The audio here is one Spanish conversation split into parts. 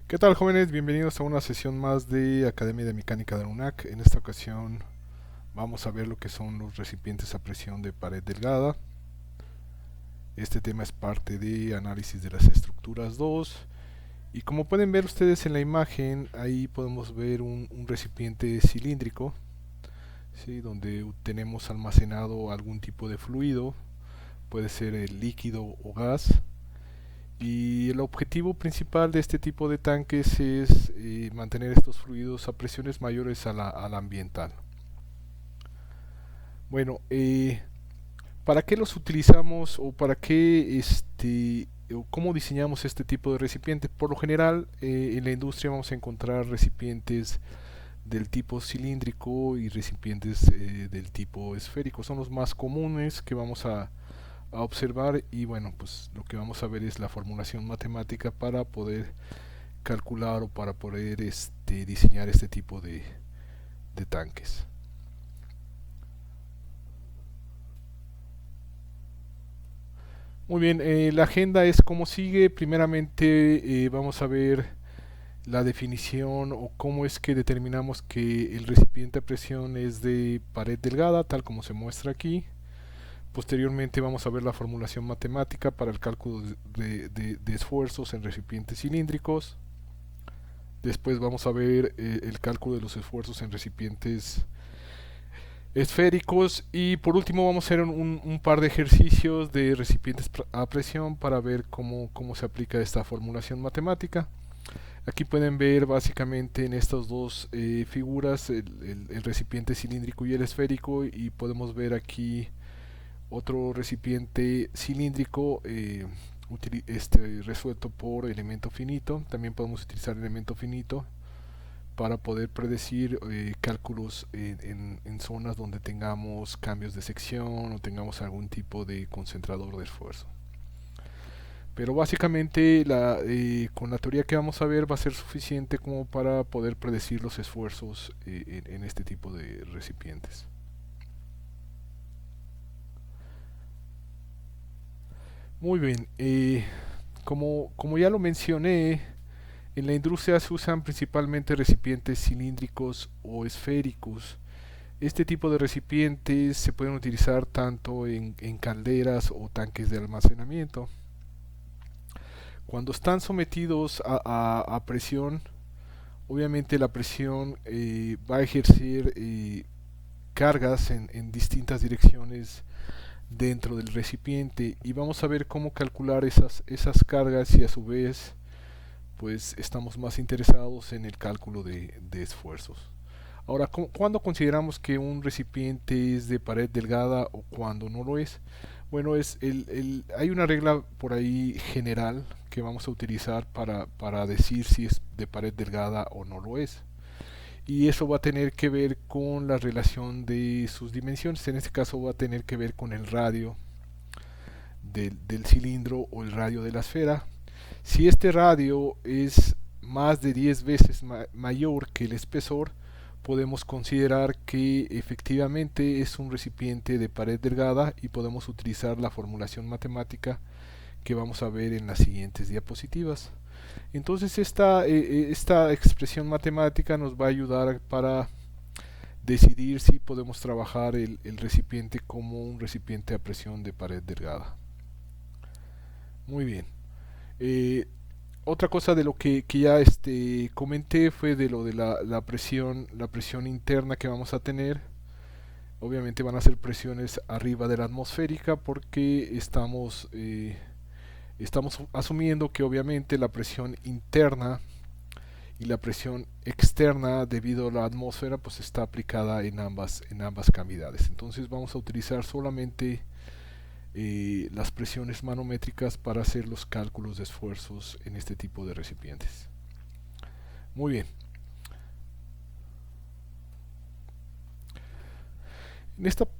¿Qué tal, jóvenes? Bienvenidos a una sesión más de Academia de Mecánica de la UNAC. En esta ocasión vamos a ver lo que son los recipientes a presión de pared delgada. Este tema es parte de análisis de las estructuras 2. Y como pueden ver ustedes en la imagen, ahí podemos ver un recipiente cilíndrico, ¿sí? Donde tenemos almacenado algún tipo de fluido, puede ser el líquido o gas. Y el objetivo principal de este tipo de tanques es mantener estos fluidos a presiones mayores a la ambiental. Bueno, ¿para qué los utilizamos o para qué o cómo diseñamos este tipo de recipientes? Por lo general, en la industria vamos a encontrar recipientes del tipo cilíndrico y recipientes del tipo esférico. Son los más comunes que vamos a observar, y bueno, pues lo que vamos a ver es la formulación matemática para poder calcular o para poder diseñar este tipo de tanques. Muy bien, la agenda es como sigue. Primeramente vamos a ver la definición o cómo es que determinamos que el recipiente a presión es de pared delgada, tal como se muestra aquí. Posteriormente vamos a ver la formulación matemática para el cálculo de esfuerzos en recipientes cilíndricos. Después vamos a ver el cálculo de los esfuerzos en recipientes esféricos, y por último vamos a hacer un par de ejercicios de recipientes a presión para ver cómo se aplica esta formulación matemática. Aquí pueden ver básicamente en estas dos figuras el recipiente cilíndrico y el esférico, y podemos ver aquí otro recipiente cilíndrico resuelto por elemento finito. También podemos utilizar elemento finito para poder predecir cálculos en zonas donde tengamos cambios de sección o tengamos algún tipo de concentrador de esfuerzo. Pero básicamente con la teoría que vamos a ver va a ser suficiente como para poder predecir los esfuerzos en este tipo de recipientes. Muy bien, como ya lo mencioné, en la industria se usan principalmente recipientes cilíndricos o esféricos. Este tipo de recipientes se pueden utilizar tanto en calderas o tanques de almacenamiento. Cuando están sometidos a presión, obviamente la presión va a ejercer cargas en distintas direcciones dentro del recipiente, y vamos a ver cómo calcular esas cargas, y a su vez pues estamos más interesados en el cálculo de esfuerzos. Ahora, ¿cuándo consideramos que un recipiente es de pared delgada o cuándo no lo es? Bueno, hay una regla por ahí general que vamos a utilizar para decir si es de pared delgada o no lo es. Y eso va a tener que ver con la relación de sus dimensiones. En este caso va a tener que ver con el radio del cilindro o el radio de la esfera. Si este radio es más de 10 veces mayor que el espesor, podemos considerar que efectivamente es un recipiente de pared delgada, y podemos utilizar la formulación matemática que vamos a ver en las siguientes diapositivas. Entonces esta expresión matemática nos va a ayudar para decidir si podemos trabajar el recipiente como un recipiente a presión de pared delgada. Muy bien. Eh, Otra cosa de lo que ya comenté fue de lo de la presión interna que vamos a tener. Obviamente van a ser presiones arriba de la atmosférica, porque estamos asumiendo que obviamente la presión interna y la presión externa debido a la atmósfera pues está aplicada en ambas cavidades. Entonces vamos a utilizar solamente las presiones manométricas para hacer los cálculos de esfuerzos en este tipo de recipientes. Muy bien.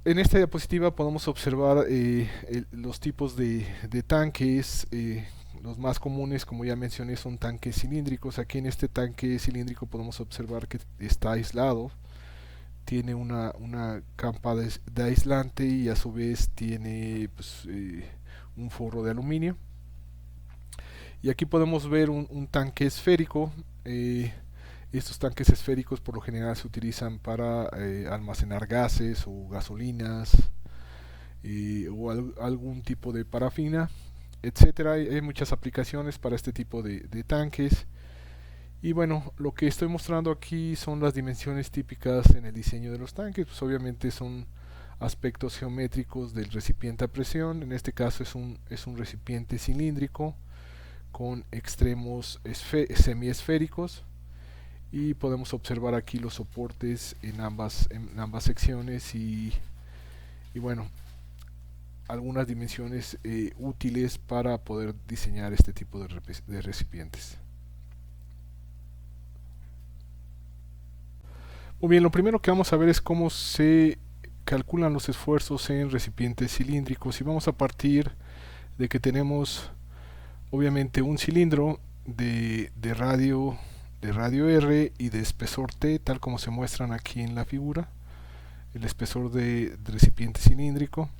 En esta diapositiva podemos observar los tipos de tanques. Los más comunes, como ya mencioné, son tanques cilíndricos. Aquí en este tanque cilíndrico podemos observar que está aislado, tiene una capa de aislante, y a su vez tiene pues, un forro de aluminio. Y aquí podemos ver un tanque esférico. Estos tanques esféricos por lo general se utilizan para almacenar gases o gasolinas o algún tipo de parafina, etcétera. Hay muchas aplicaciones para este tipo de tanques. Y bueno, lo que estoy mostrando aquí son las dimensiones típicas en el diseño de los tanques. Pues obviamente son aspectos geométricos del recipiente a presión. En este caso es un recipiente cilíndrico con extremos semiesféricos, y podemos observar aquí los soportes en ambas secciones y bueno, algunas dimensiones útiles para poder diseñar este tipo de recipientes. Muy bien, lo primero que vamos a ver es cómo se calculan los esfuerzos en recipientes cilíndricos, y vamos a partir de que tenemos obviamente un cilindro de radio R y de espesor T, tal como se muestran aquí en la figura. El espesor de recipiente cilíndrico,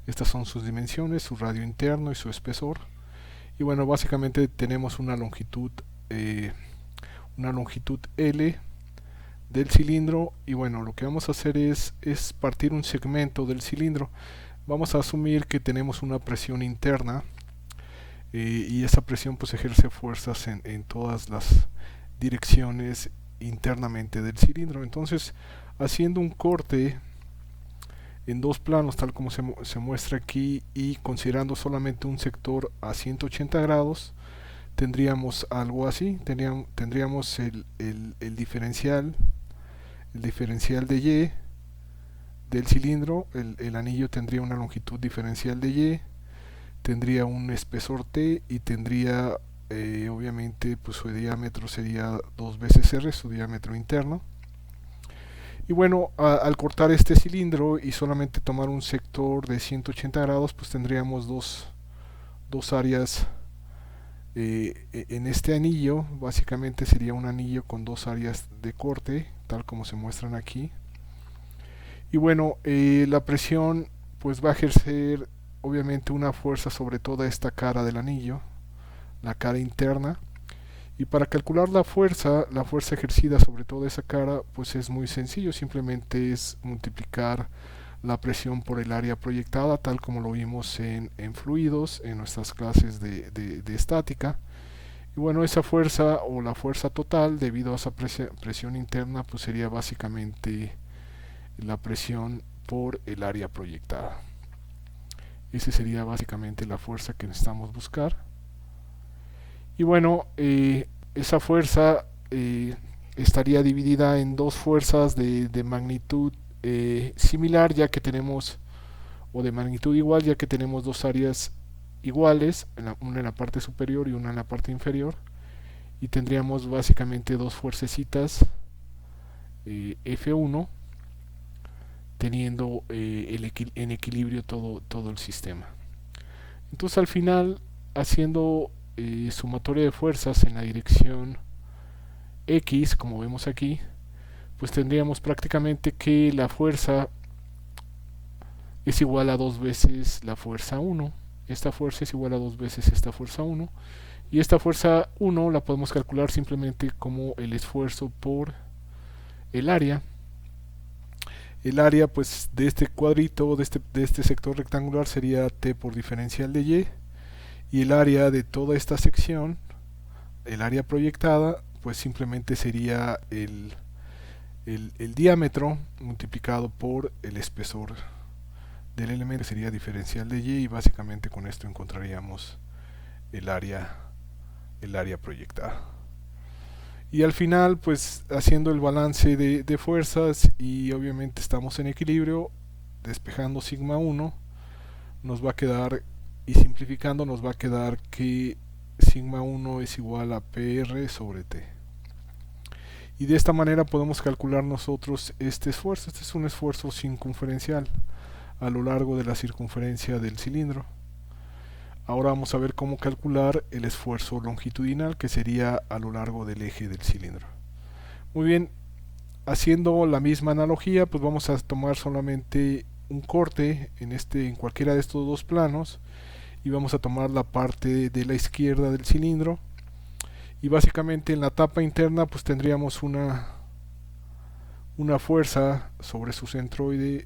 estas son sus dimensiones, su radio interno y su espesor. Y bueno, básicamente tenemos una longitud L del cilindro, y bueno, lo que vamos a hacer es partir un segmento del cilindro. Vamos a asumir que tenemos una presión interna, y esa presión pues ejerce fuerzas en todas las direcciones internamente del cilindro. Entonces, haciendo un corte en dos planos tal como se muestra aquí, y considerando solamente un sector a 180 grados, tendríamos algo así. Tendríamos el diferencial de Y del cilindro. El anillo tendría una longitud diferencial de Y, tendría un espesor T y tendría obviamente pues su diámetro sería 2 veces R, su diámetro interno. Y bueno, al cortar este cilindro y solamente tomar un sector de 180 grados, pues tendríamos dos áreas en este anillo. Básicamente sería un anillo con dos áreas de corte, tal como se muestran aquí. Y bueno, la presión pues va a ejercer obviamente una fuerza sobre toda esta cara del anillo, la cara interna. Y para calcular la fuerza ejercida sobre toda esa cara, pues es muy sencillo, simplemente es multiplicar la presión por el área proyectada, tal como lo vimos en fluidos, en nuestras clases de estática. Y bueno, esa fuerza o la fuerza total debido a esa presión interna, pues sería básicamente la presión por el área proyectada. Esa sería básicamente la fuerza que necesitamos buscar. Y bueno, esa fuerza estaría dividida en dos fuerzas de magnitud similar, ya que tenemos, o de magnitud igual, ya que tenemos dos áreas iguales, una en la parte superior y una en la parte inferior. Y tendríamos básicamente dos fuercecitas F1, teniendo en equilibrio todo el sistema. Entonces al final, haciendo sumatoria de fuerzas en la dirección X, como vemos aquí, pues tendríamos prácticamente que la fuerza es igual a dos veces la fuerza 1. Esta fuerza es igual a dos veces esta fuerza 1. Y esta fuerza 1 la podemos calcular simplemente como el esfuerzo por el área. El área pues de este cuadrito, de este sector rectangular, sería T por diferencial de Y. Y el área de toda esta sección, el área proyectada, pues simplemente sería el diámetro multiplicado por el espesor del elemento, que sería diferencial de Y, y básicamente con esto encontraríamos el área proyectada. Y al final, pues haciendo el balance de fuerzas, y obviamente estamos en equilibrio, despejando sigma 1, nos va a quedar, y simplificando, nos va a quedar que sigma 1 es igual a PR sobre T. Y de esta manera podemos calcular nosotros este esfuerzo. Este es un esfuerzo circunferencial a lo largo de la circunferencia del cilindro. Ahora vamos a ver cómo calcular el esfuerzo longitudinal, que sería a lo largo del eje del cilindro. Muy bien, haciendo la misma analogía, pues vamos a tomar solamente un corte en cualquiera de estos dos planos, y vamos a tomar la parte de la izquierda del cilindro, y básicamente en la tapa interna pues tendríamos una fuerza sobre su centroide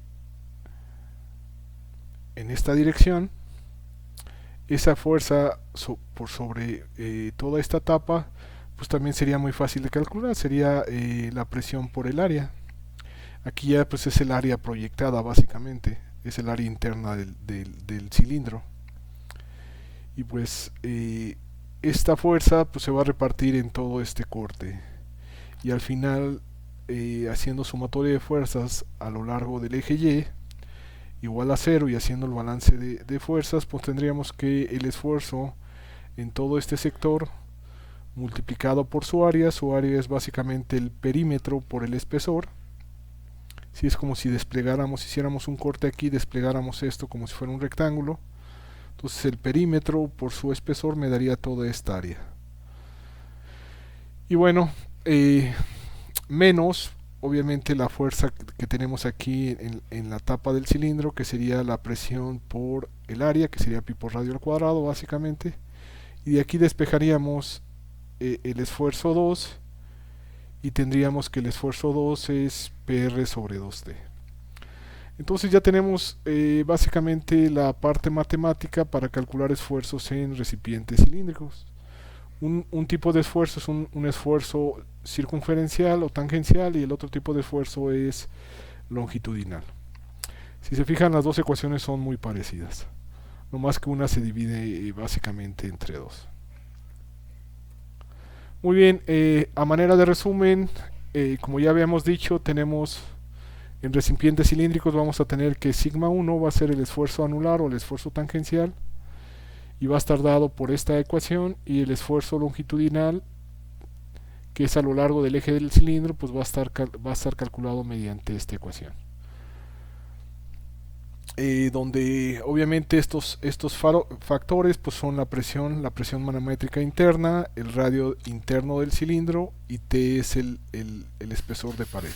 en esta dirección. Esa fuerza por sobre toda esta tapa pues también sería muy fácil de calcular, sería la presión por el área. Aquí ya pues es el área proyectada básicamente, es el área interna del cilindro. Y pues esta fuerza pues se va a repartir en todo este corte. Y al final, haciendo sumatoria de fuerzas a lo largo del eje Y igual a cero, y haciendo el balance de fuerzas, pues tendríamos que el esfuerzo en todo este sector multiplicado por su área es básicamente el perímetro por el espesor. Si es como si desplegáramos, hiciéramos un corte aquí, desplegáramos esto como si fuera un rectángulo. Entonces el perímetro por su espesor me daría toda esta área. Y bueno, menos obviamente la fuerza que tenemos aquí en la tapa del cilindro, que sería la presión por el área, que sería pi por radio al cuadrado básicamente. Y de aquí despejaríamos el esfuerzo 2, y tendríamos que el esfuerzo 2 es PR sobre 2T. Entonces ya tenemos básicamente la parte matemática para calcular esfuerzos en recipientes cilíndricos. Un tipo de esfuerzo es un esfuerzo circunferencial o tangencial, y el otro tipo de esfuerzo es longitudinal. Si se fijan, las dos ecuaciones son muy parecidas, no más que una se divide básicamente entre dos. Muy bien, a manera de resumen, como ya habíamos dicho, tenemos en recipientes cilíndricos vamos a tener que sigma 1 va a ser el esfuerzo anular o el esfuerzo tangencial, y va a estar dado por esta ecuación, y el esfuerzo longitudinal, que es a lo largo del eje del cilindro, pues va a estar calculado mediante esta ecuación. Donde obviamente estos factores pues son la presión manométrica interna, el radio interno del cilindro, y T es el espesor de pared.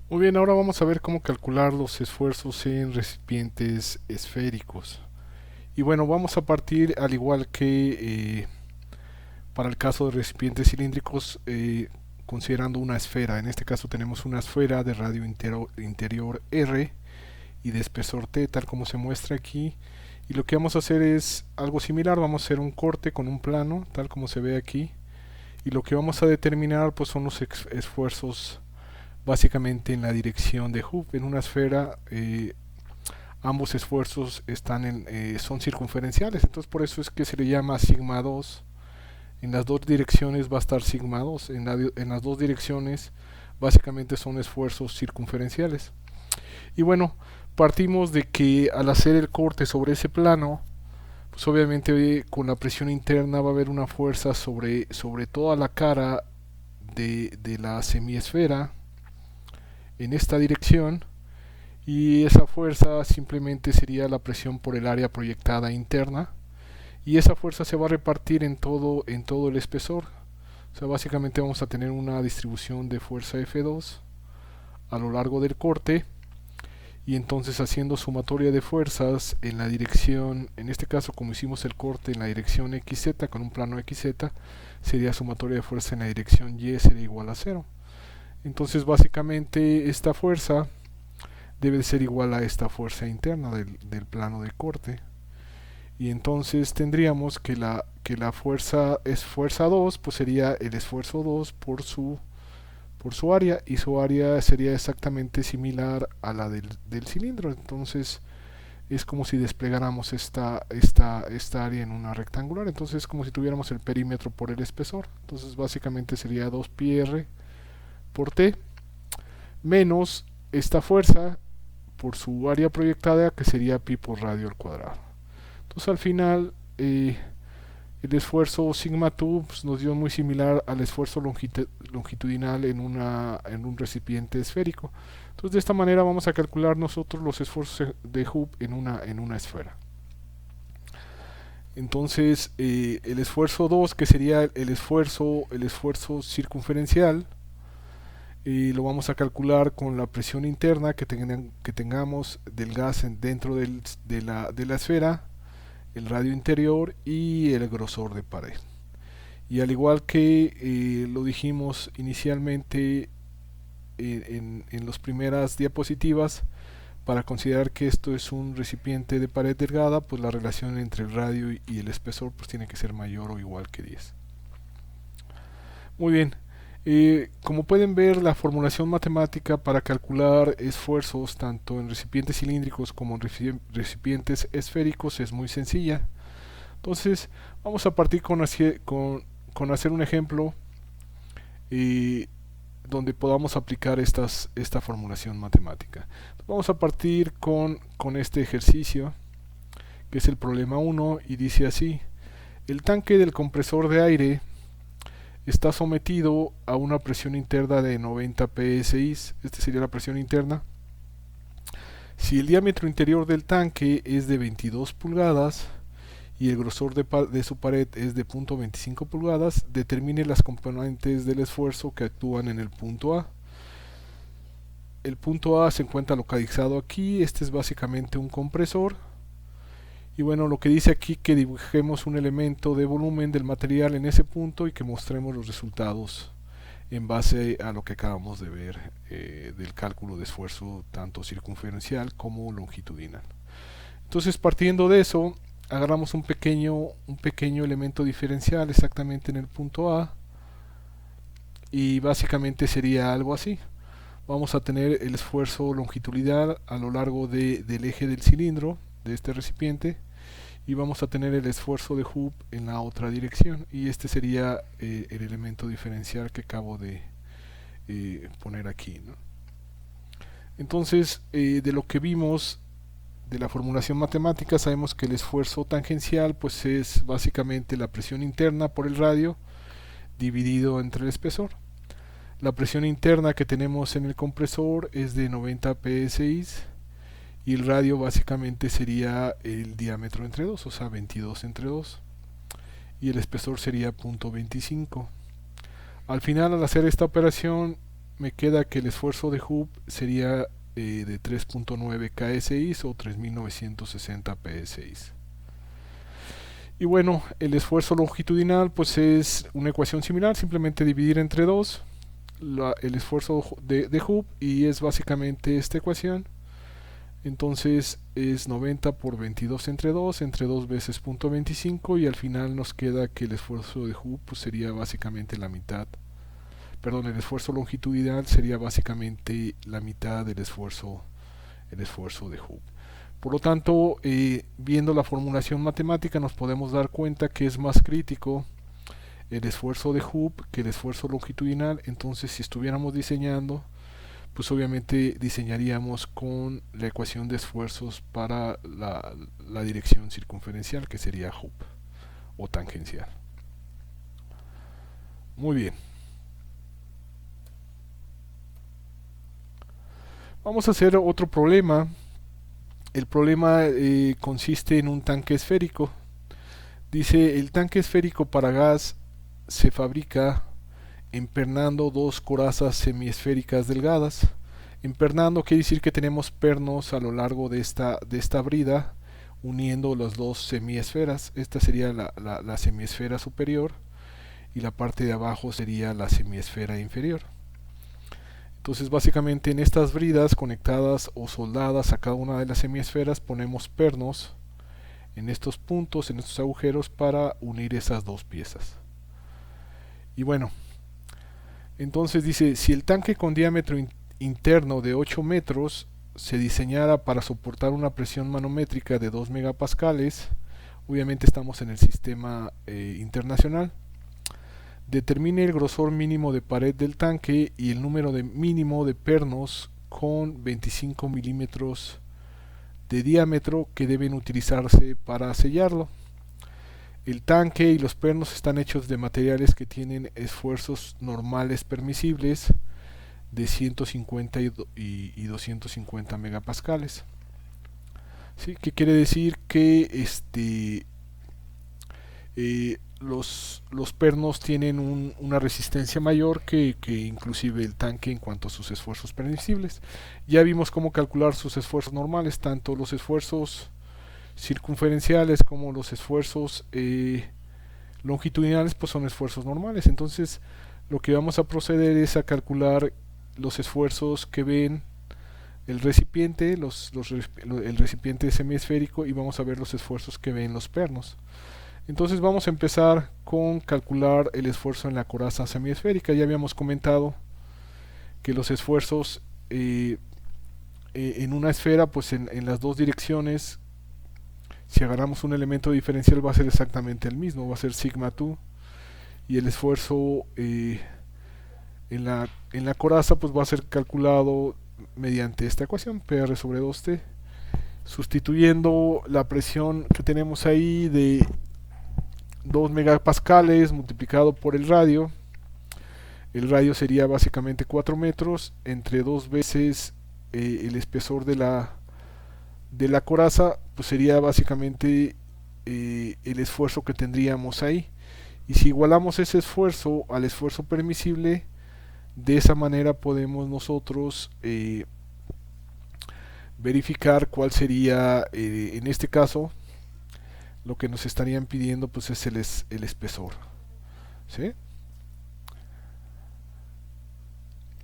Muy bien, ahora vamos a ver cómo calcular los esfuerzos en recipientes esféricos. Y bueno, vamos a partir al igual que para el caso de recipientes cilíndricos, considerando una esfera. En este caso tenemos una esfera de radio interior R y de espesor T, tal como se muestra aquí. Y lo que vamos a hacer es algo similar, vamos a hacer un corte con un plano, tal como se ve aquí. Y lo que vamos a determinar pues son los esfuerzos básicamente en la dirección de Hooke. En una esfera ambos esfuerzos son circunferenciales, entonces por eso es que se le llama sigma 2. En las dos direcciones va a estar sigma 2, en las dos direcciones básicamente son esfuerzos circunferenciales. Y bueno, partimos de que al hacer el corte sobre ese plano, pues obviamente con la presión interna va a haber una fuerza sobre toda la cara de la semiesfera en esta dirección, y esa fuerza simplemente sería la presión por el área proyectada interna, y esa fuerza se va a repartir en todo el espesor. O sea, básicamente vamos a tener una distribución de fuerza F2 a lo largo del corte, y entonces haciendo sumatoria de fuerzas en la dirección, en este caso como hicimos el corte en la dirección XZ con un plano XZ, sería sumatoria de fuerza en la dirección Y, sería igual a 0. Entonces básicamente esta fuerza debe de ser igual a esta fuerza interna del plano de corte, y entonces tendríamos que la fuerza es fuerza 2, pues sería el esfuerzo 2 por su área, y su área sería exactamente similar a la del cilindro. Entonces es como si desplegáramos esta área en una rectangular, entonces es como si tuviéramos el perímetro por el espesor. Entonces básicamente sería 2 pi r por T menos esta fuerza por su área proyectada, que sería pi por radio al cuadrado. Entonces al final el esfuerzo sigma 2 pues, nos dio muy similar al esfuerzo longitudinal en un recipiente esférico. Entonces de esta manera vamos a calcular nosotros los esfuerzos de Hooke en una esfera. Entonces el esfuerzo 2, que sería el esfuerzo circunferencial, Lo vamos a calcular con la presión interna que tengamos del gas dentro de la esfera, el radio interior y el grosor de pared. Y al igual que lo dijimos inicialmente en las primeras diapositivas, para considerar que esto es un recipiente de pared delgada, pues la relación entre el radio y el espesor pues tiene que ser mayor o igual que 10. Muy bien, como pueden ver, la formulación matemática para calcular esfuerzos tanto en recipientes cilíndricos como en recipientes esféricos es muy sencilla. Entonces, vamos a partir con hacer un ejemplo eh, donde podamos aplicar esta formulación matemática. Vamos a partir con este ejercicio, que es el problema 1, y dice así: el tanque del compresor de aire está sometido a una presión interna de 90 psi, esta sería la presión interna. Si el diámetro interior del tanque es de 22 pulgadas y el grosor de su pared es de 0.25 pulgadas, determine las componentes del esfuerzo que actúan en el punto A. El punto A se encuentra localizado aquí, este es básicamente un compresor. Y bueno, lo que dice aquí que dibujemos un elemento de volumen del material en ese punto y que mostremos los resultados en base a lo que acabamos de ver del cálculo de esfuerzo tanto circunferencial como longitudinal. Entonces, partiendo de eso, agarramos un pequeño elemento diferencial exactamente en el punto A y básicamente sería algo así. Vamos a tener el esfuerzo longitudinal a lo largo del eje del cilindro de este recipiente y vamos a tener el esfuerzo de Hooke en la otra dirección, y este sería el elemento diferencial que acabo de poner aquí, ¿no? Entonces, de lo que vimos de la formulación matemática, sabemos que el esfuerzo tangencial pues es básicamente la presión interna por el radio dividido entre el espesor. La presión interna que tenemos en el compresor es de 90 psi y el radio básicamente sería el diámetro entre 2, o sea 22 entre 2, y el espesor sería 0.25. Al final, al hacer esta operación, me queda que el esfuerzo de Hooke sería de 3.9 kSI o 3960 psi. Y bueno, el esfuerzo longitudinal pues es una ecuación similar, simplemente dividir entre 2 el esfuerzo de Hooke, y es básicamente esta ecuación. Entonces es 90 por 22 entre 2 veces 0.25, y al final nos queda que el esfuerzo de Hooke pues sería básicamente la mitad. Perdón, el esfuerzo longitudinal sería básicamente la mitad del el esfuerzo de Hooke. Por lo tanto, viendo la formulación matemática nos podemos dar cuenta que es más crítico el esfuerzo de Hooke que el esfuerzo longitudinal. Entonces, si estuviéramos diseñando, pues obviamente diseñaríamos con la ecuación de esfuerzos para la dirección circunferencial, que sería Hooke o tangencial. Muy bien. Vamos a hacer otro problema. El problema consiste en un tanque esférico. Dice: el tanque esférico para gas se fabrica empernando dos corazas semiesféricas delgadas. Empernando quiere decir que tenemos pernos a lo largo de esta brida uniendo las dos semiesferas. Esta sería la semiesfera superior y la parte de abajo sería la semiesfera inferior. Entonces básicamente en estas bridas conectadas o soldadas a cada una de las semiesferas ponemos pernos en estos puntos, en estos agujeros, para unir esas dos piezas. Y bueno, entonces dice: si el tanque con diámetro interno de 8 metros se diseñara para soportar una presión manométrica de 2 megapascales, obviamente estamos en el sistema internacional, determine el grosor mínimo de pared del tanque y el número mínimo de pernos con 25 milímetros de diámetro que deben utilizarse para sellarlo. El tanque y los pernos están hechos de materiales que tienen esfuerzos normales permisibles de 150 y 250 megapascales. ¿Sí? ¿Qué quiere decir? Que los pernos tienen una resistencia mayor que inclusive el tanque en cuanto a sus esfuerzos permisibles. Ya vimos cómo calcular sus esfuerzos normales, tanto los esfuerzos circunferenciales como los esfuerzos longitudinales, pues son esfuerzos normales. Entonces lo que vamos a proceder es a calcular los esfuerzos que ven el recipiente, el recipiente semiesférico, y vamos a ver los esfuerzos que ven los pernos. Entonces vamos a empezar con calcular el esfuerzo en la coraza semiesférica. Ya habíamos comentado que los esfuerzos en una esfera, pues en las dos direcciones, si agarramos un elemento diferencial va a ser exactamente el mismo, va a ser sigma 2, y el esfuerzo en la coraza pues va a ser calculado mediante esta ecuación, PR sobre 2T, sustituyendo la presión que tenemos ahí de 2 megapascales multiplicado por el radio. El radio sería básicamente 4 metros entre dos veces el espesor de la coraza, pues sería básicamente el esfuerzo que tendríamos ahí. Y si igualamos ese esfuerzo al esfuerzo permisible, de esa manera podemos nosotros verificar cuál sería, en este caso, lo que nos estarían pidiendo, pues es el espesor, ¿sí?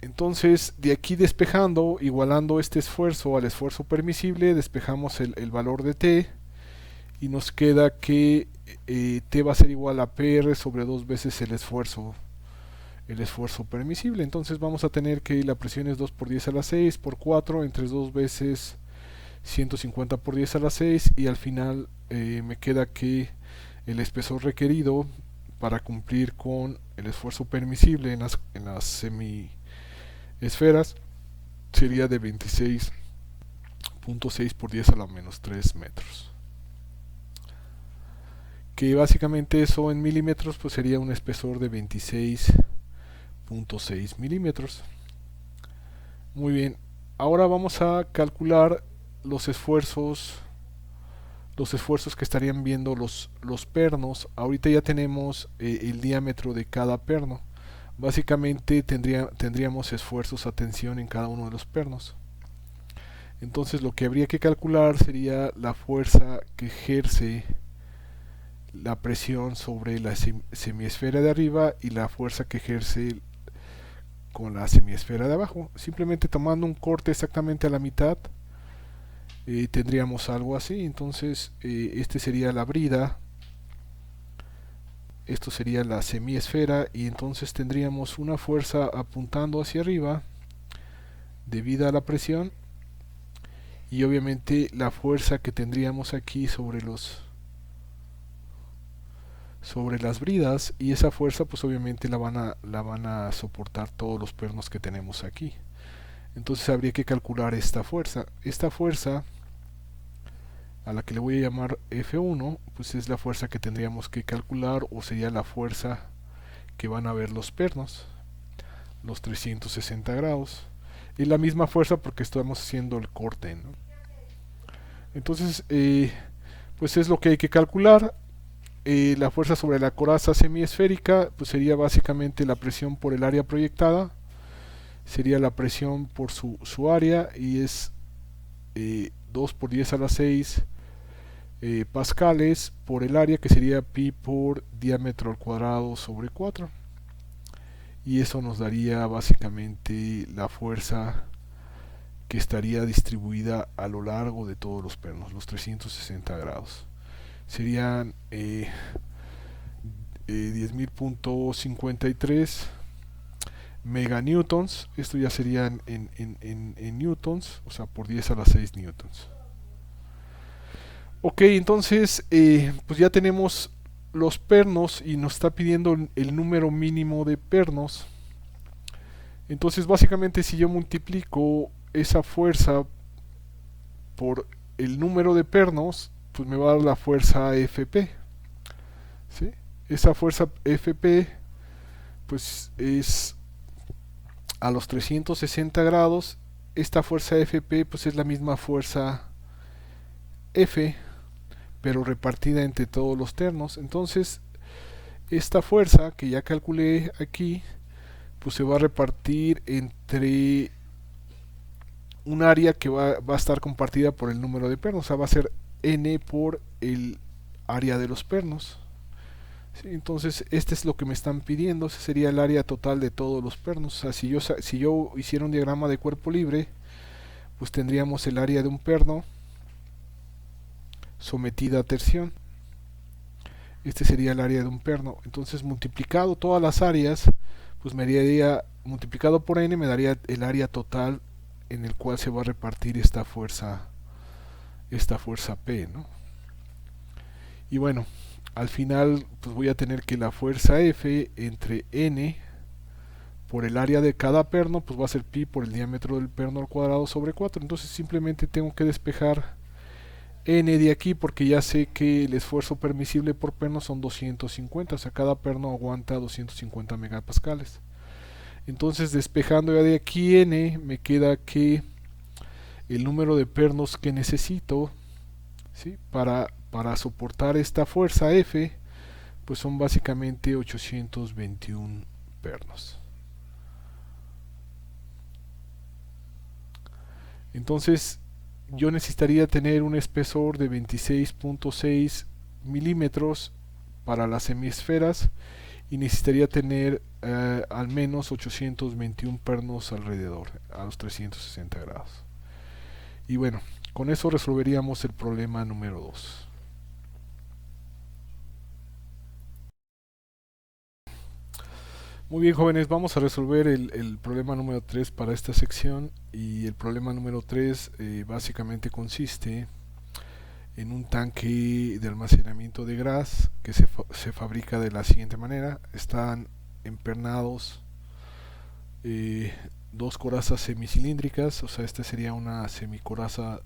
Entonces, de aquí despejando, igualando este esfuerzo al esfuerzo permisible, despejamos el valor de T, y nos queda que T va a ser igual a PR sobre dos veces el esfuerzo permisible. Entonces vamos a tener que la presión es 2 por 10 a la 6 por 4 entre 2 veces 150 por 10 a la 6, y al final me queda que el espesor requerido para cumplir con el esfuerzo permisible en las semiesferas sería de 26.6 por 10 a la menos 3 metros, que básicamente eso en milímetros pues sería un espesor de 26.6 milímetros. Muy bien, ahora vamos a calcular los esfuerzos que estarían viendo los pernos. Ahorita ya tenemos el diámetro de cada perno. Básicamente tendríamos esfuerzos a tensión en cada uno de los pernos. Entonces lo que habría que calcular sería la fuerza que ejerce la presión sobre la semiesfera de arriba y la fuerza que ejerce con la semiesfera de abajo. Simplemente tomando un corte exactamente a la mitad, tendríamos algo así. Entonces este sería la brida, esto sería la semiesfera, y entonces tendríamos una fuerza apuntando hacia arriba debido a la presión, y obviamente la fuerza que tendríamos aquí sobre las bridas, y esa fuerza pues obviamente la van a soportar todos los pernos que tenemos aquí. Entonces habría que calcular esta fuerza. Esta fuerza, a la que le voy a llamar F1, pues es la fuerza que tendríamos que calcular, o sería la fuerza que van a ver los pernos, los 360 grados. Es la misma fuerza porque estamos haciendo el corte, ¿no? Entonces, pues es lo que hay que calcular. La fuerza sobre la coraza semiesférica pues sería básicamente la presión por el área proyectada, sería la presión por su área, y es 2 por 10 a la 6 pascales por el área, que sería pi por diámetro al cuadrado sobre 4, y eso nos daría básicamente la fuerza que estaría distribuida a lo largo de todos los pernos, los 360 grados. Serían 10.000.53 meganewtons. Esto ya serían en newtons, o sea, por 10 a la 6 newtons. Ok, entonces pues ya tenemos los pernos y nos está pidiendo el número mínimo de pernos. Entonces básicamente si yo multiplico esa fuerza por el número de pernos, pues me va a dar la fuerza Fp, ¿sí? Esa fuerza Fp pues es a los 360 grados. Esta fuerza Fp pues es la misma fuerza F, pero repartida entre todos los ternos. Entonces Esta fuerza que ya calculé aquí, pues se va a repartir entre un área que va a estar compartida por el número de pernos, o sea, va a ser n por el área de los pernos. ¿Sí? Entonces, este es lo que me están pidiendo, ese sería el área total de todos los pernos. O sea, si yo hiciera un diagrama de cuerpo libre, pues tendríamos el área de un perno sometida a tersión. Este sería el área de un perno. Entonces, multiplicado todas las áreas, pues me daría, multiplicado por n, me daría el área total en el cual se va a repartir esta fuerza P, ¿no? Y bueno, al final pues voy a tener que la fuerza F entre n por el área de cada perno, pues va a ser pi por el diámetro del perno al cuadrado sobre 4. Entonces simplemente tengo que despejar n de aquí porque ya sé que el esfuerzo permisible por perno son 250, o sea, cada perno aguanta 250 megapascales. Entonces despejando ya de aquí n, me queda que el número de pernos que necesito, ¿sí? para soportar esta fuerza F, pues son básicamente 821 pernos. Entonces yo necesitaría tener un espesor de 26.6 milímetros para las hemisferas y necesitaría tener al menos 821 pernos alrededor, a los 360 grados. Y bueno, con eso resolveríamos el problema número 2. Muy bien, jóvenes, vamos a resolver el problema número 3 para esta sección. Y el problema número 3 básicamente consiste en un tanque de almacenamiento de gas que se fabrica de la siguiente manera. Están empernados eh, dos corazas semicilíndricas, o sea, esta sería una semicoraza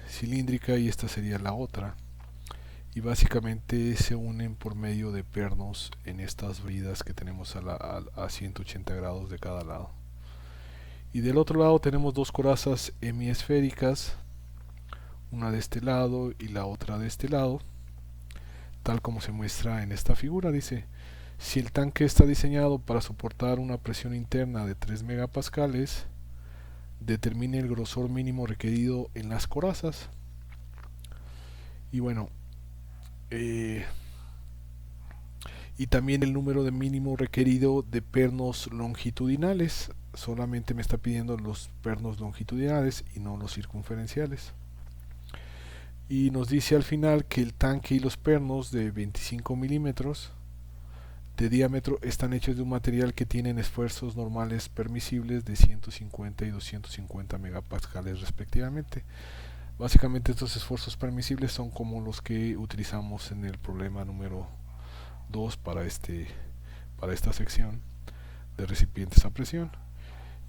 cilíndrica y esta sería la otra. Y básicamente se unen por medio de pernos en estas bridas que tenemos a 180 grados de cada lado. Y del otro lado tenemos dos corazas hemisféricas, una de este lado y la otra de este lado, tal como se muestra en esta figura. Dice, si el tanque está diseñado para soportar una presión interna de 3 megapascales, determine el grosor mínimo requerido en las corazas. Y bueno, y también el número de mínimo requerido de pernos longitudinales. Solamente me está pidiendo los pernos longitudinales y no los circunferenciales. Y nos dice al final que el tanque y los pernos de 25 milímetros de diámetro están hechos de un material que tienen esfuerzos normales permisibles de 150 y 250 megapascales respectivamente. Básicamente estos esfuerzos permisibles son como los que utilizamos en el problema número 2 para esta sección de recipientes a presión.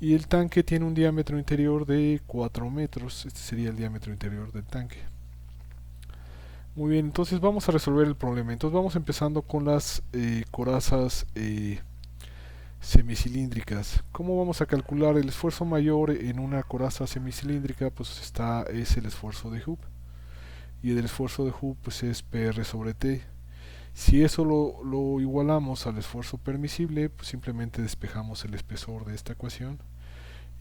Y el tanque tiene un diámetro interior de 4 metros. Este sería el diámetro interior del tanque. Muy bien, entonces vamos a resolver el problema. Entonces vamos empezando con las corazas semicilíndricas. ¿Cómo vamos a calcular el esfuerzo mayor en una coraza semicilíndrica? Pues es el esfuerzo de Hooke. Y el esfuerzo de Hooke pues es PR sobre T. Si eso lo igualamos al esfuerzo permisible, pues simplemente despejamos el espesor de esta ecuación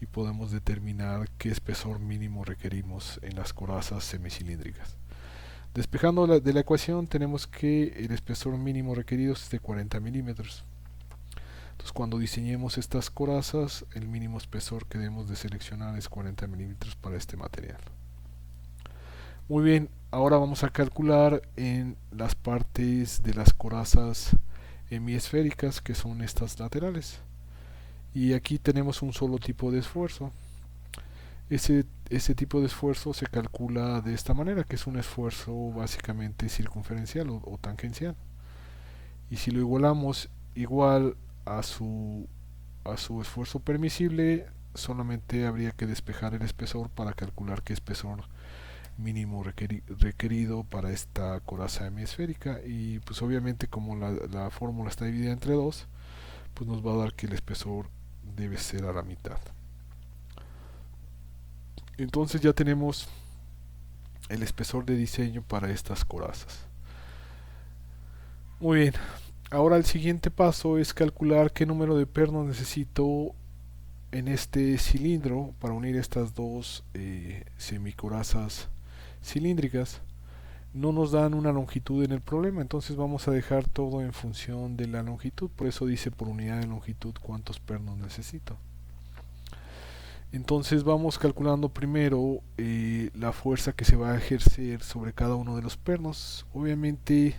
y podemos determinar qué espesor mínimo requerimos en las corazas semicilíndricas. Despejando de la ecuación tenemos que el espesor mínimo requerido es de 40 milímetros. Entonces cuando diseñemos estas corazas, el mínimo espesor que debemos de seleccionar es 40 milímetros para este material. Muy bien, ahora vamos a calcular en las partes de las corazas hemisféricas, que son estas laterales. Y aquí tenemos un solo tipo de esfuerzo. Ese tipo de esfuerzo se calcula de esta manera, que es un esfuerzo básicamente circunferencial o tangencial. Y si lo igualamos igual a su esfuerzo permisible, solamente habría que despejar el espesor para calcular qué espesor mínimo requerido para esta coraza hemisférica. Y pues obviamente como la fórmula está dividida entre dos, pues nos va a dar que el espesor debe ser a la mitad. Entonces ya tenemos el espesor de diseño para estas corazas. Muy bien. Ahora el siguiente paso es calcular qué número de pernos necesito en este cilindro para unir estas dos semicorazas cilíndricas. No nos dan una longitud en el problema, entonces vamos a dejar todo en función de la longitud. Por eso dice por unidad de longitud cuántos pernos necesito. Entonces vamos calculando primero la fuerza que se va a ejercer sobre cada uno de los pernos. Obviamente,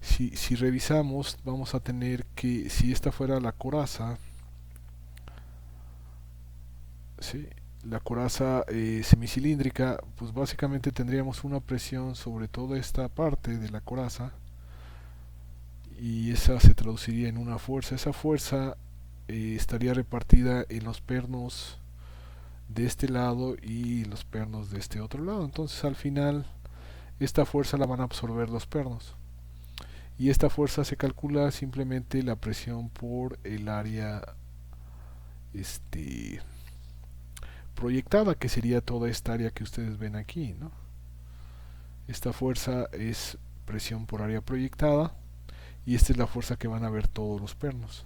si revisamos, vamos a tener que, si esta fuera la coraza, ¿sí? La coraza semicilíndrica, pues básicamente tendríamos una presión sobre toda esta parte de la coraza y esa se traduciría en una fuerza. Esa fuerza estaría repartida en los pernos de este lado y los pernos de este otro lado. Entonces al final esta fuerza la van a absorber los pernos. Y esta fuerza se calcula simplemente la presión por el área este, proyectada, que sería toda esta área que ustedes ven aquí, ¿no? Esta fuerza es presión por área proyectada y esta es la fuerza que van a ver todos los pernos.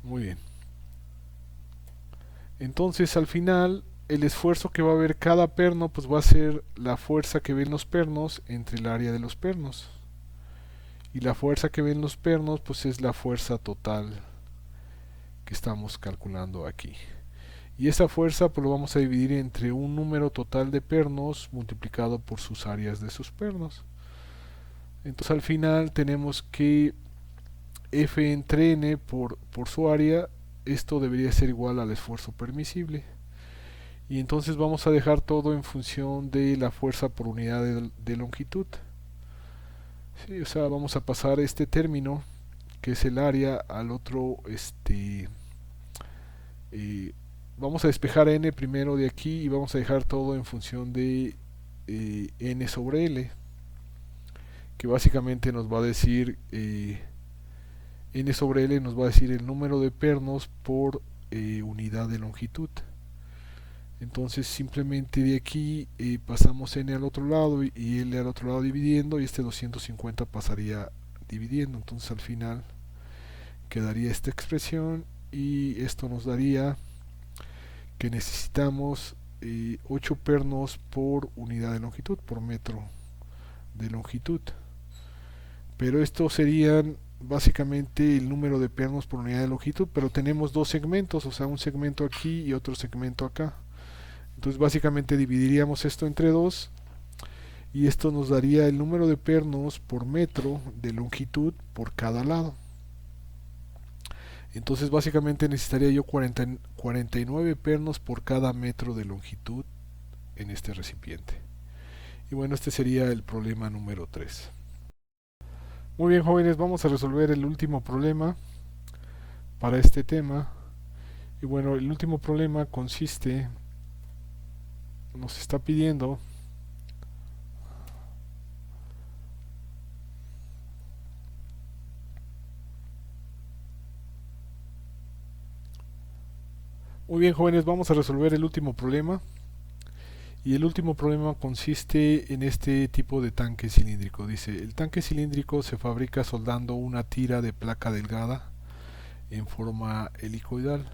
Muy bien. Entonces al final el esfuerzo que va a ver cada perno pues va a ser la fuerza que ven los pernos entre el área de los pernos. Y la fuerza que ven los pernos pues es la fuerza total que estamos calculando aquí. Y esa fuerza pues lo vamos a dividir entre un número total de pernos multiplicado por sus áreas de sus pernos. Entonces al final tenemos que F entre N por su área, esto debería ser igual al esfuerzo permisible. Y entonces vamos a dejar todo en función de la fuerza por unidad de longitud. Sí, o sea, vamos a pasar este término, que es el área, al otro, eh, vamos a despejar n primero de aquí y vamos a dejar todo en función de n sobre l, que básicamente nos va a decir, n sobre l nos va a decir el número de pernos por unidad de longitud. Entonces simplemente de aquí pasamos n al otro lado y l al otro lado dividiendo, y este 250 pasaría dividiendo. Entonces al final quedaría esta expresión y esto nos daría que necesitamos 8 pernos por unidad de longitud, por metro de longitud. Pero estos serían básicamente el número de pernos por unidad de longitud, pero tenemos dos segmentos, o sea, un segmento aquí y otro segmento acá. Entonces básicamente dividiríamos esto entre 2 y esto nos daría el número de pernos por metro de longitud por cada lado. Entonces básicamente necesitaría yo 49 pernos por cada metro de longitud en este recipiente. Y bueno, este sería el problema número 3. Muy bien, jóvenes, vamos a resolver el último problema para este tema. Y bueno, el último problema consiste, nos está pidiendo muy bien, jóvenes, vamos a resolver el último problema. Y el último problema consiste en este tipo de tanque cilíndrico. Dice, el tanque cilíndrico se fabrica soldando una tira de placa delgada en forma helicoidal.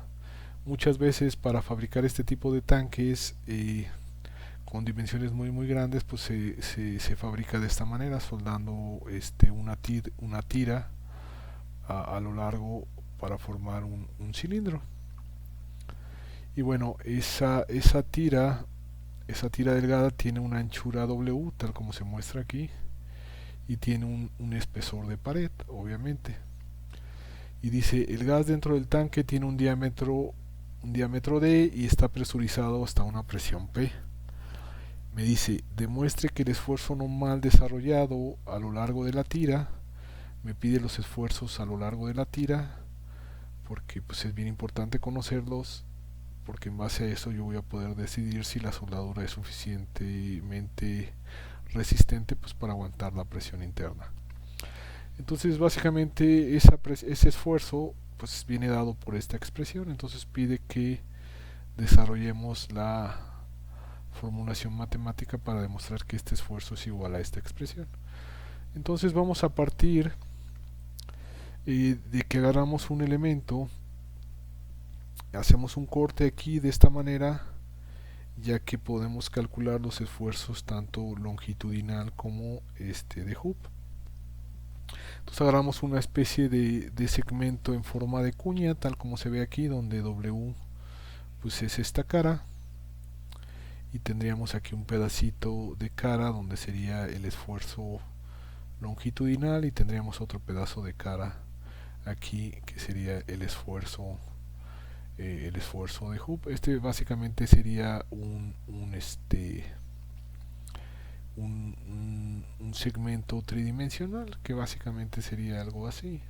Muchas veces para fabricar este tipo de tanques con dimensiones muy grandes, pues se fabrica de esta manera, soldando una tira a lo largo para formar un cilindro. Y bueno, esa tira delgada tiene una anchura W, tal como se muestra aquí, y tiene un espesor de pared, obviamente. Y dice, el gas dentro del tanque tiene un diámetro D y está presurizado hasta una presión P. Me dice, demuestre que el esfuerzo normal desarrollado a lo largo de la tira, me pide los esfuerzos a lo largo de la tira, porque pues es bien importante conocerlos, porque en base a eso yo voy a poder decidir si la soldadura es suficientemente resistente pues para aguantar la presión interna. Entonces básicamente ese esfuerzo pues viene dado por esta expresión, entonces pide que desarrollemos la formulación matemática para demostrar que este esfuerzo es igual a esta expresión. Entonces vamos a partir de que agarramos un elemento, hacemos un corte aquí de esta manera, ya que podemos calcular los esfuerzos tanto longitudinal como de Hooke. Entonces agarramos una especie de segmento en forma de cuña, tal como se ve aquí, donde W pues es esta cara, y tendríamos aquí un pedacito de cara donde sería el esfuerzo longitudinal, y tendríamos otro pedazo de cara aquí que sería el esfuerzo de Hooke. Este básicamente sería un segmento tridimensional, que básicamente sería algo así,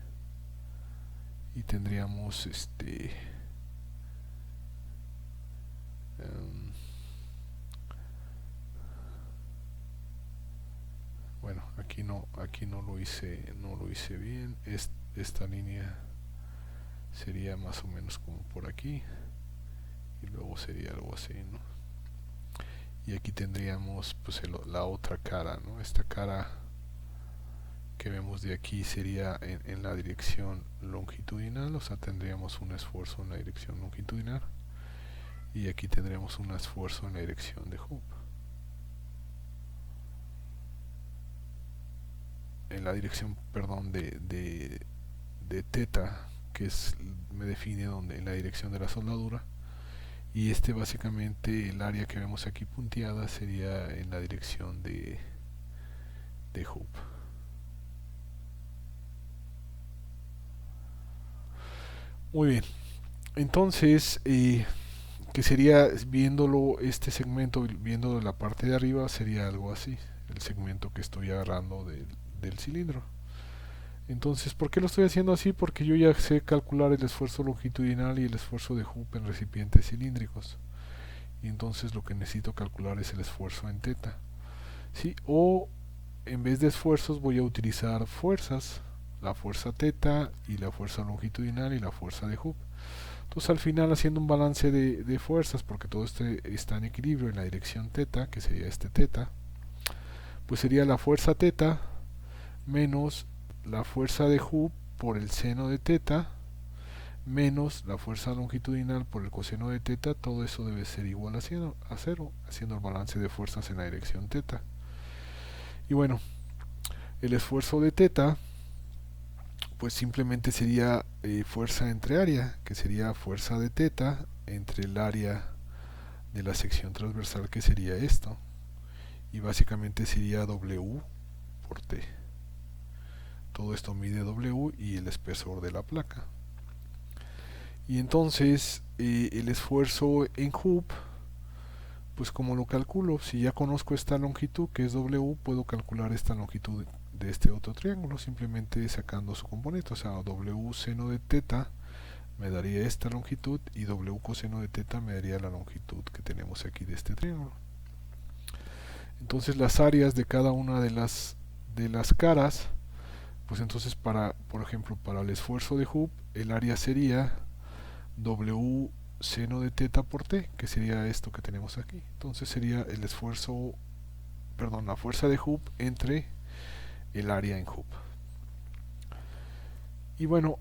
y tendríamos um, bueno, aquí no lo hice bien. Esta línea sería más o menos como por aquí, y luego sería algo así, ¿no? Y aquí tendríamos pues la otra cara, ¿no? Esta cara que vemos de aquí sería en la dirección longitudinal, o sea, tendríamos un esfuerzo en la dirección longitudinal, y aquí tendríamos un esfuerzo en la dirección de Hooke, en la dirección, perdón, de teta, que me define donde en la dirección de la soldadura, y básicamente el área que vemos aquí punteada sería en la dirección de Hooke. Muy bien, entonces que sería, viéndolo este segmento, viéndolo de la parte de arriba, sería algo así, el segmento que estoy agarrando del cilindro. Entonces, ¿por qué lo estoy haciendo así? Porque yo ya sé calcular el esfuerzo longitudinal y el esfuerzo de Hooke en recipientes cilíndricos. Y entonces lo que necesito calcular es el esfuerzo en teta. ¿Sí? O en vez de esfuerzos voy a utilizar fuerzas, la fuerza teta y la fuerza longitudinal y la fuerza de Hooke. Entonces al final, haciendo un balance de fuerzas, porque todo está en equilibrio en la dirección teta, que sería teta, pues sería la fuerza teta menos la fuerza de Hooke por el seno de teta menos la fuerza longitudinal por el coseno de teta. Todo eso debe ser igual a cero, haciendo el balance de fuerzas en la dirección teta. Y bueno, el esfuerzo de teta pues simplemente sería fuerza entre área, que sería fuerza de teta entre el área de la sección transversal, que sería esto, y básicamente sería W por T. Todo esto mide W y el espesor de la placa. Y entonces el esfuerzo en Hooke, pues como lo calculo, si ya conozco esta longitud que es W, puedo calcular esta longitud de este otro triángulo simplemente sacando su componente. O sea, W seno de teta me daría esta longitud y W coseno de teta me daría la longitud que tenemos aquí de este triángulo. Entonces las áreas de cada una de las caras, pues entonces por ejemplo, para el esfuerzo de Hooke, el área sería W seno de teta por T, que sería esto que tenemos aquí. Entonces sería el esfuerzo, perdón, la fuerza de Hooke entre el área en Hooke. Y bueno,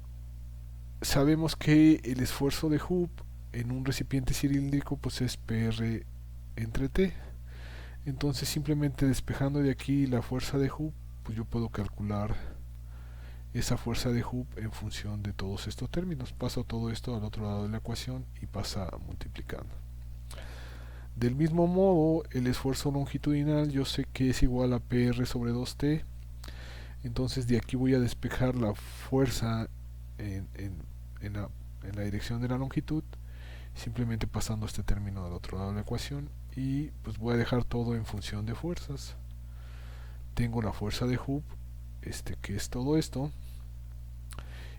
sabemos que el esfuerzo de Hooke en un recipiente cilíndrico pues es PR entre T. Entonces simplemente despejando de aquí la fuerza de Hooke, pues yo puedo calcular esa fuerza de Hooke en función de todos estos términos. Paso todo esto al otro lado de la ecuación y pasa multiplicando. Del mismo modo, el esfuerzo longitudinal yo sé que es igual a PR sobre 2T. Entonces de aquí voy a despejar la fuerza en la dirección de la longitud, simplemente pasando este término del otro lado de la ecuación, y pues voy a dejar todo en función de fuerzas. Tengo la fuerza de Hooke, que es todo esto,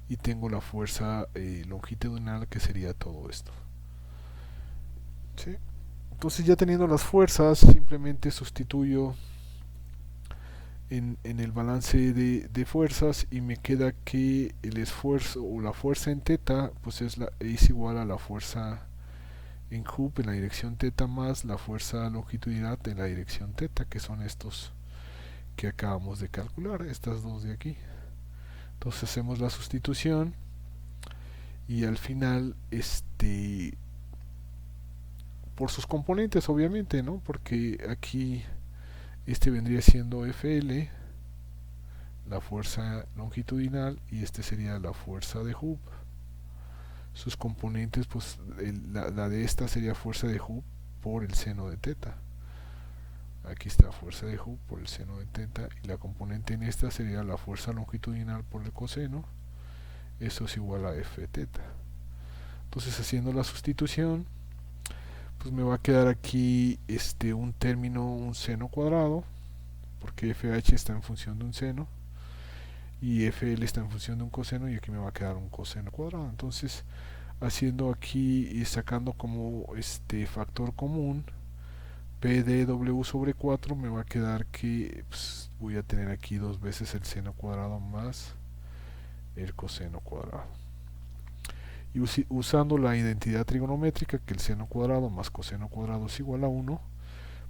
y tengo la fuerza longitudinal, que sería todo esto. ¿Sí? Entonces ya teniendo las fuerzas, simplemente sustituyo en el balance de fuerzas y me queda que el esfuerzo o la fuerza en teta pues es igual a la fuerza en Hooke en la dirección teta más la fuerza longitudinal en la dirección teta, que son estos que acabamos de calcular, estas dos de aquí. Entonces hacemos la sustitución y al final por sus componentes obviamente, ¿no? Porque aquí vendría siendo Fl, la fuerza longitudinal, y sería la fuerza de Hooke. Sus componentes, pues la de esta sería fuerza de Hooke por el seno de teta. Aquí está fuerza de Hooke por el seno de teta, y la componente en esta sería la fuerza longitudinal por el coseno. Eso es igual a F teta. Entonces, haciendo la sustitución, pues me va a quedar aquí un término, un seno cuadrado, porque FH está en función de un seno y FL está en función de un coseno, y aquí me va a quedar un coseno cuadrado. Entonces, haciendo aquí y sacando como factor común P de W sobre 4, me va a quedar que pues, voy a tener aquí dos veces el seno cuadrado más el coseno cuadrado. Y usando la identidad trigonométrica, que el seno cuadrado más coseno cuadrado es igual a 1,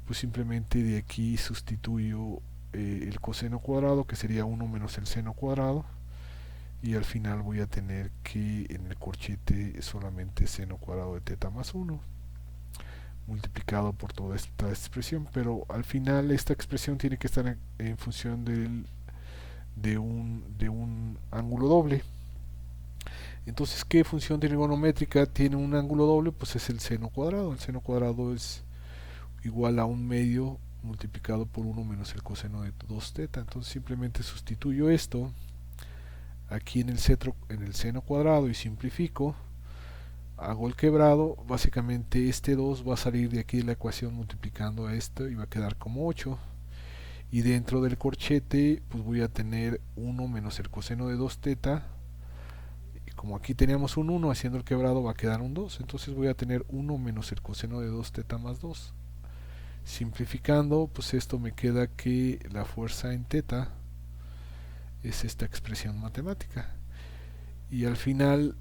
pues simplemente de aquí sustituyo el coseno cuadrado, que sería 1 menos el seno cuadrado, y al final voy a tener que en el corchete solamente seno cuadrado de teta más 1 multiplicado por toda esta expresión, pero al final esta expresión tiene que estar en función de un ángulo doble. Entonces, ¿qué función trigonométrica tiene un ángulo doble? Pues es el seno cuadrado. El seno cuadrado es igual a un medio multiplicado por 1 menos el coseno de 2 teta. Entonces simplemente sustituyo esto aquí en el seno cuadrado y simplifico. Hago el quebrado, básicamente 2 va a salir de aquí de la ecuación multiplicando a esto y va a quedar como 8. Y dentro del corchete pues voy a tener 1 menos el coseno de 2 teta. Y como aquí teníamos un 1, haciendo el quebrado va a quedar un 2. Entonces voy a tener 1 menos el coseno de 2 teta más 2. Simplificando, pues esto me queda que la fuerza en teta es esta expresión matemática. Y al final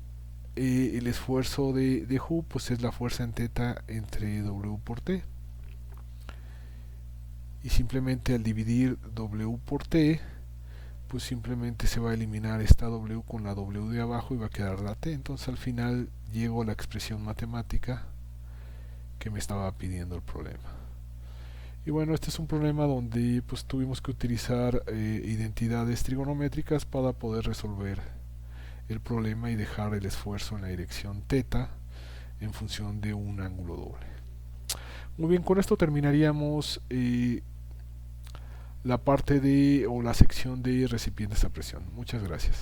el esfuerzo de Hooke pues es la fuerza en teta entre W por T. Y simplemente al dividir W por T, pues simplemente se va a eliminar esta W con la W de abajo y va a quedar la T. Entonces al final llego a la expresión matemática que me estaba pidiendo el problema. Y bueno, este es un problema donde pues tuvimos que utilizar identidades trigonométricas para poder resolver el problema y dejar el esfuerzo en la dirección teta en función de un ángulo doble. Muy bien, con esto terminaríamos la parte de o la sección de recipientes a presión. Muchas gracias.